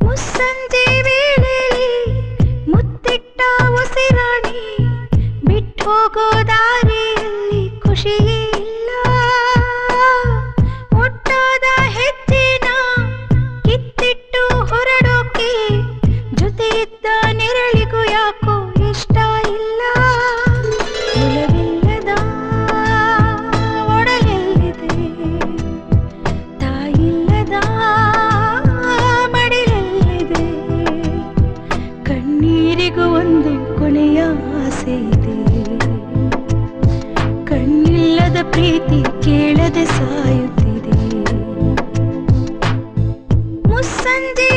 ಮುಸ್ಸಂಜೆ ವೇಳೆಯಲ್ಲಿ ಮುತ್ತಿಟ್ಟ ಉಸಿರಾಡಿ ಬಿಟ್ಟು ಹೋಗೋ ದಾರಿಯಲ್ಲಿ ಖುಷಿಯೇ ಇಲ್ಲ. ಒಟ್ಟಾದ ಹೆಜ್ಜೆನ ಕಿತ್ತಿಟ್ಟು ಹೊರಡೋಕೆ ಜೊತೆ ಇದ್ದ ನೆರಳಿಗೂ ಯಾಕೋ ಇಷ್ಟ ಇಲ್ಲ. ಒಲವಿಲ್ಲದ ಒಡಲೆಲ್ಲಿದೆ, ತಾಯಿಲ್ಲದ ಮಡಿಲಲ್ಲಿದೆ. ಕಣ್ಣೀರಿಗೂ ಒಂದು ಕೊನೆಯ ಆಸೆ ಇದೆ. ಕಣ್ಣಿಲ್ಲದ ಪ್ರೀತಿ ಕೇಳದೆ ಸಾಯುತ್ತಿದೆ. ಮುಸ್ಸಂಜೆ